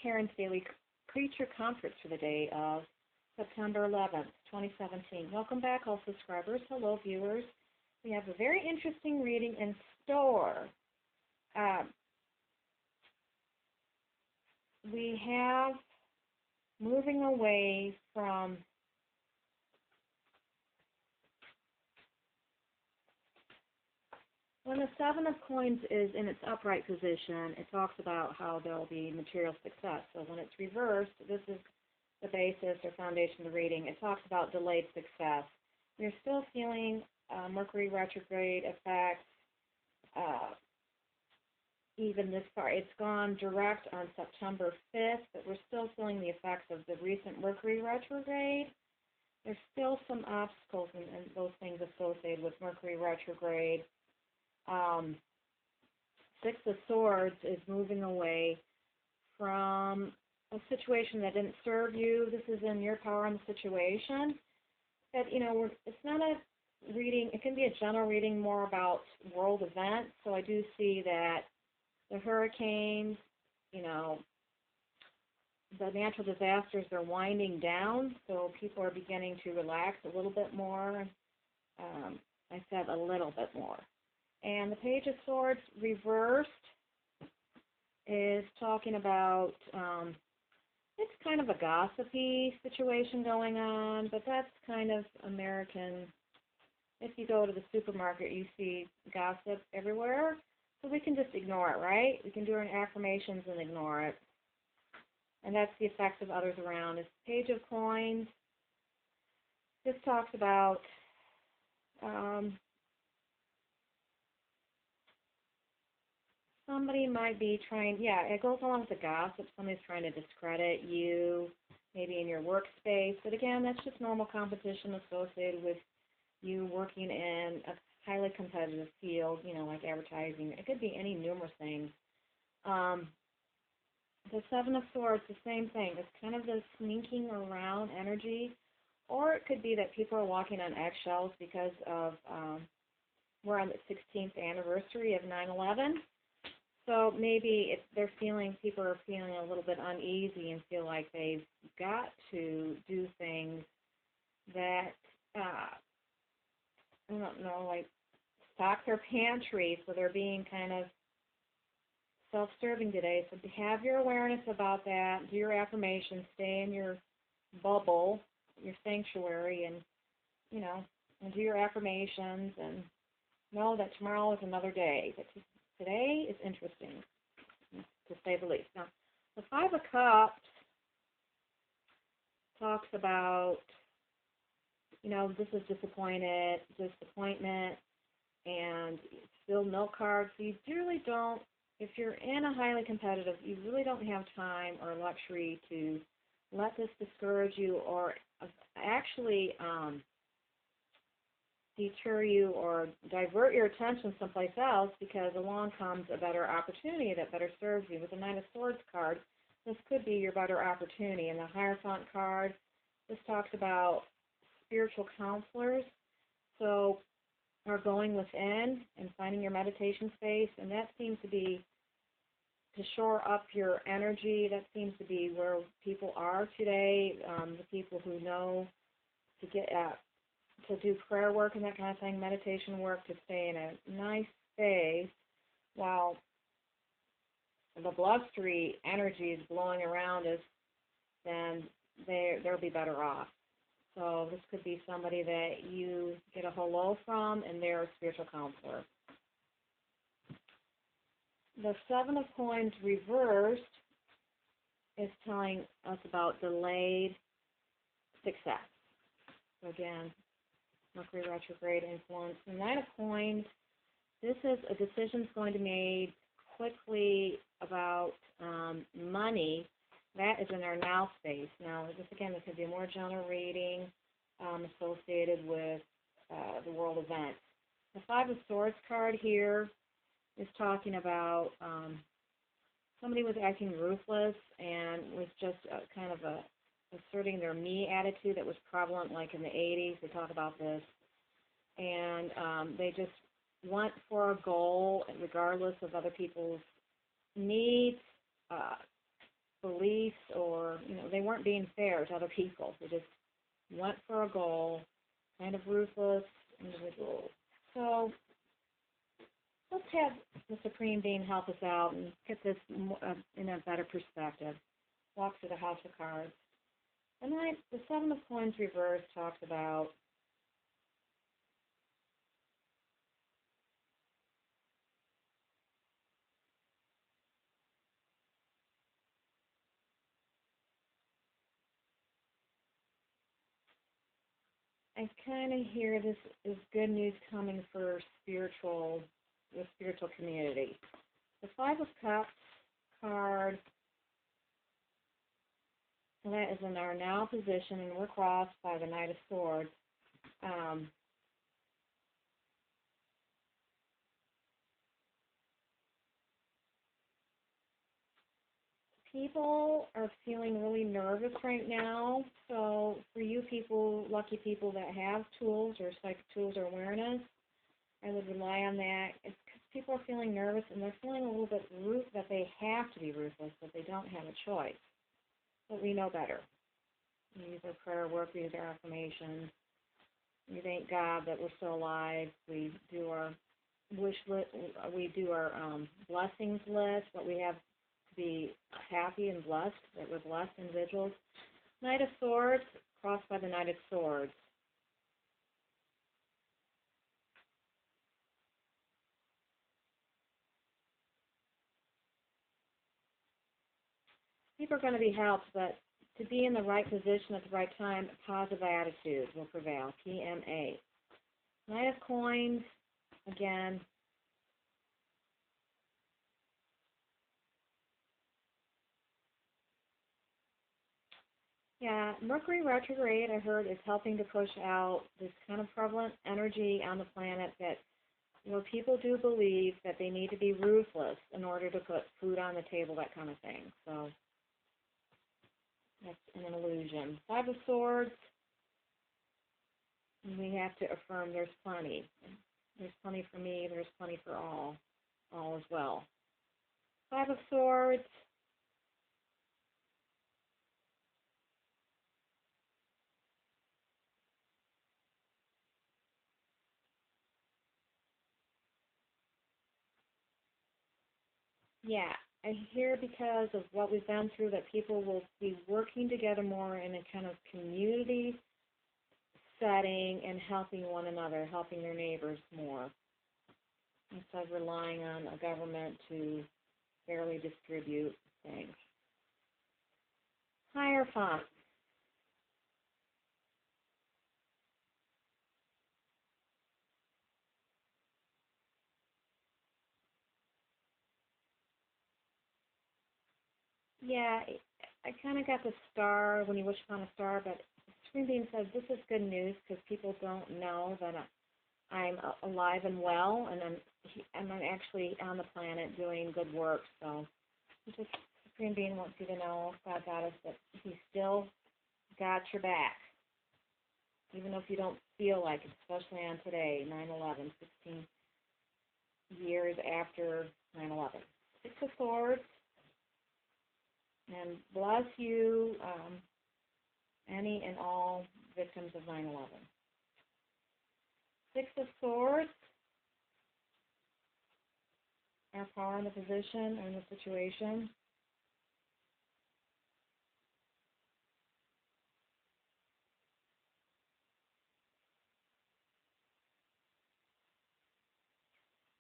Karen's Daily Creature Comforts for the day of September 11th, 2017. Welcome back, all subscribers. Hello, viewers. We have a very interesting reading in store. We have moving away from when the Seven of Coins is in its upright position, it talks about how there will be material success. So when it's reversed, this is the basis or foundation of the reading. It talks about delayed success. We're still feeling Mercury retrograde effects. Even this far, it's gone direct on September 5th, but we're still feeling the effects of the recent Mercury retrograde. There's still some obstacles and those things associated with Mercury retrograde. Six of Swords is moving away from a situation that didn't serve you. This is in your power on the situation. That, it's not a reading. It can be a general reading more about world events. So I do see that the hurricanes, the natural disasters are winding down. So people are beginning to relax a little bit more. I said a little bit more. And the Page of Swords reversed is talking about, it's kind of a gossipy situation going on, but that's kind of American. If you go to the supermarket, you see gossip everywhere, so we can just ignore it, right? We can do our affirmations and ignore it. And that's the effects of others around. It's Page of Coins. This talks about somebody might be trying, it goes along with the gossip. Somebody's trying to discredit you, maybe in your workspace. But again, that's just normal competition associated with you working in a highly competitive field, like advertising. It could be any numerous things. The Seven of Swords, the same thing. It's kind of this sneaking around energy. Or it could be that people are walking on eggshells because of, we're on the 16th anniversary of 9/11. So maybe people are feeling a little bit uneasy and feel like they've got to do things that, like stock their pantry, so they're being kind of self-serving today. So have your awareness about that. Do your affirmations. Stay in your bubble, your sanctuary, and, and do your affirmations and know that tomorrow is another day. That today is interesting, to say the least. Now, the Five of Cups talks about, this is disappointment, and still no cards. So you really don't, if you're in a highly competitive, you really don't have time or luxury to let this discourage you or actually deter you or divert your attention someplace else, because along comes a better opportunity that better serves you. With the Nine of Swords card, this could be your better opportunity. And the Hierophant card, this talks about spiritual counselors. So are going within and finding your meditation space, and that seems to be to shore up your energy. That seems to be where people are today, the people who know to get to do prayer work and that kind of thing, meditation work, to stay in a nice space while the blustery energy is blowing around us, then they'll be better off. So this could be somebody that you get a hello from, and they're a spiritual counselor. The Seven of Coins reversed is telling us about delayed success. So again, Mercury retrograde influence. The Nine of Coins, this is a decision going to be made quickly about money. That is in our now space. Now, this could be a more general reading associated with the world event. The Five of Swords card here is talking about somebody was acting ruthless and was just kind of asserting their me attitude that was prevalent like in the 80s. They talk about this. And they just went for a goal regardless of other people's needs. beliefs, or they weren't being fair to other people. They just went for a goal, kind of ruthless individuals. So let's have the Supreme Being help us out and get this in a better perspective. Walk through the House of Cards. And then the Seven of Coins reversed talks about I kind of hear this is good news coming for the spiritual community. The Five of Cups card, and that is in our now position, and we're crossed by the Knight of Swords. People are feeling really nervous right now. So for you people, lucky people that have tools or psychic tools or awareness, I would rely on that. It's because people are feeling nervous and they're feeling a little bit that they have to be ruthless, that they don't have a choice. But we know better. We use our prayer work, we use our affirmations. We thank God that we're still alive. We do our wish list. We do our blessings list. What we have to be happy and blessed. That we're blessed individuals. Knight of Swords crossed by the Knight of Swords. People are going to be helped, but to be in the right position at the right time, positive attitude will prevail. PMA. Knight of Coins, again. Yeah, Mercury retrograde, I heard, is helping to push out this kind of prevalent energy on the planet that people do believe that they need to be ruthless in order to put food on the table, that kind of thing. So that's an illusion. Five of Swords, and we have to affirm there's plenty. There's plenty for me, there's plenty for all as well. Five of Swords. Yeah, I hear because of what we've been through that people will be working together more in a kind of community setting and helping one another, helping their neighbors more, instead of relying on a government to fairly distribute things. Hierophant. Yeah, I kind of got the star when you wish upon a star, but Supreme Being says this is good news because people don't know that I'm alive and well, and I'm actually on the planet doing good work. So, just Supreme Being wants you to know, God got us, that He still got your back, even if you don't feel like it, especially on today, 9/11, 16 years after 9/11. Six of Swords, and bless you, any and all victims of 9/11. Six of Swords, our power in the position or in the situation.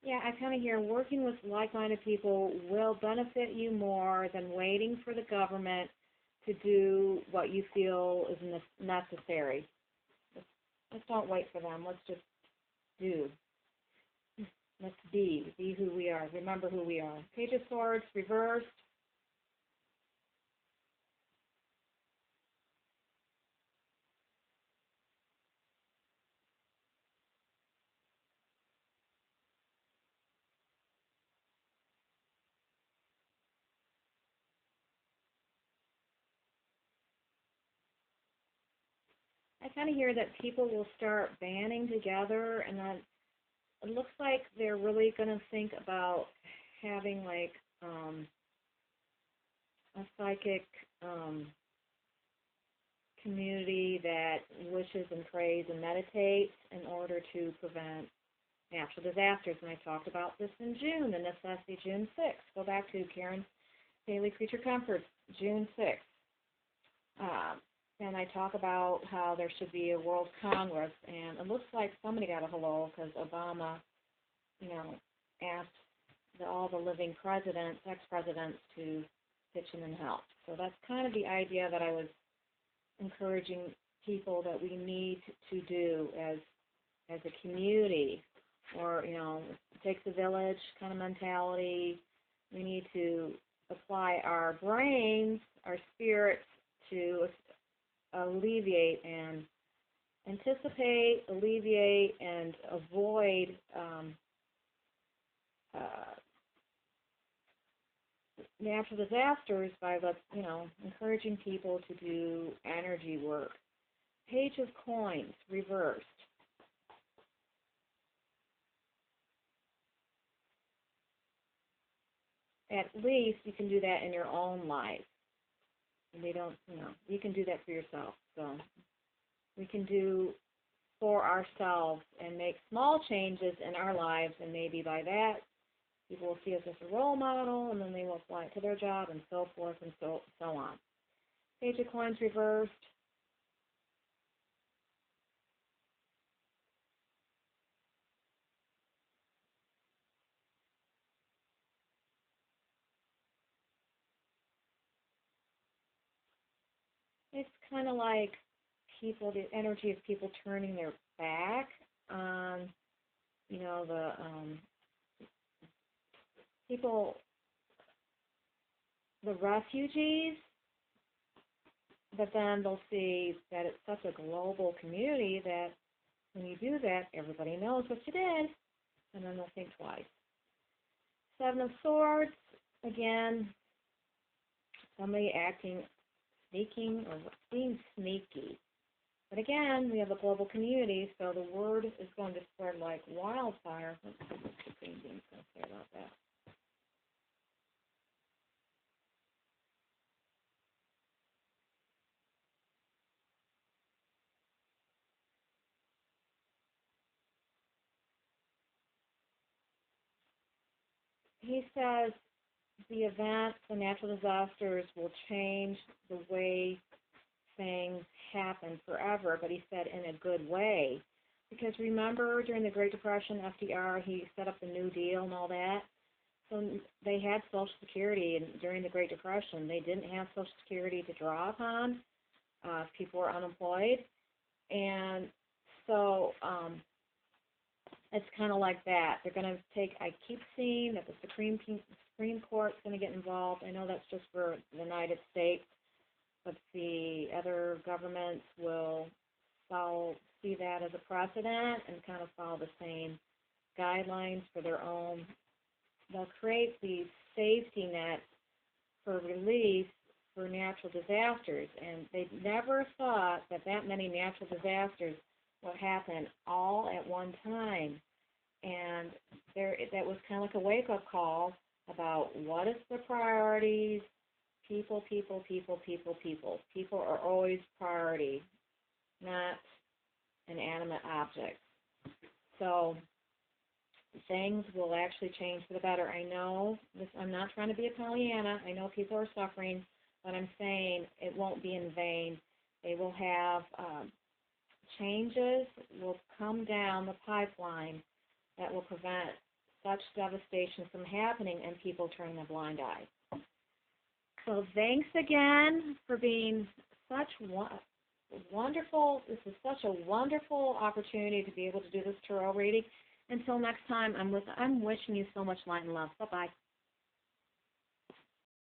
Yeah, I kind of hear working with like-minded people will benefit you more than waiting for the government to do what you feel is necessary. Let's don't wait for them. Let's just do. Let's be who we are. Remember who we are. Page of Swords reversed. I kind of hear that people will start banding together, and that it looks like they're really going to think about having like a psychic community that wishes and prays and meditates in order to prevent natural disasters. And I talked about this in June, the necessity, June 6th. Go back to Karen Daily Creature Comforts, June 6th. And I talk about how there should be a World Congress, and it looks like somebody got a hello because Obama, asked all the living presidents, ex-presidents, to pitch in and help. So that's kind of the idea that I was encouraging people that we need to do as a community, or it takes a village kind of mentality. We need to apply our brains, our spirits, to alleviate and anticipate, alleviate, and avoid natural disasters by encouraging people to do energy work. Page of Coins, reversed. At least you can do that in your own life. They don't, you can do that for yourself. So we can do for ourselves and make small changes in our lives, and maybe by that people will see us as a role model, and then they will apply it to their job, and so forth and so on. Page of Coins reversed. It's kind of like the energy of people turning their back on, the people, the refugees, but then they'll see that it's such a global community that when you do that, everybody knows what you did, and then they'll think twice. Seven of Swords, again, somebody sneaking or being sneaky. But again, we have a global community, so the word is going to spread like wildfire. Let's see what the Queen Being's going to say about that. He says the events, the natural disasters will change the way things happen forever, but he said in a good way. Because remember, during the Great Depression, FDR, he set up the New Deal and all that. So they had Social Security, and during the Great Depression, they didn't have Social Security to draw upon. People were unemployed. And so it's kind of like that. They're going to I keep seeing that the Supreme Court's going to get involved. I know that's just for the United States, but the other governments will see that as a precedent and kind of follow the same guidelines for their own. They'll create these safety nets for relief for natural disasters, and they never thought that many natural disasters would happen all at one time. And that was kind of like a wake-up call about what is the priorities. People. People are always priority, not inanimate objects. So things will actually change for the better. I know this. I'm not trying to be a Pollyanna. I know people are suffering, but I'm saying it won't be in vain. They will have changes will come down the pipeline that will prevent such devastation from happening and people turning a blind eye. So thanks again for being such wonderful. This is such a wonderful opportunity to be able to do this tarot reading. Until next time, I'm wishing you so much light and love. Bye-bye.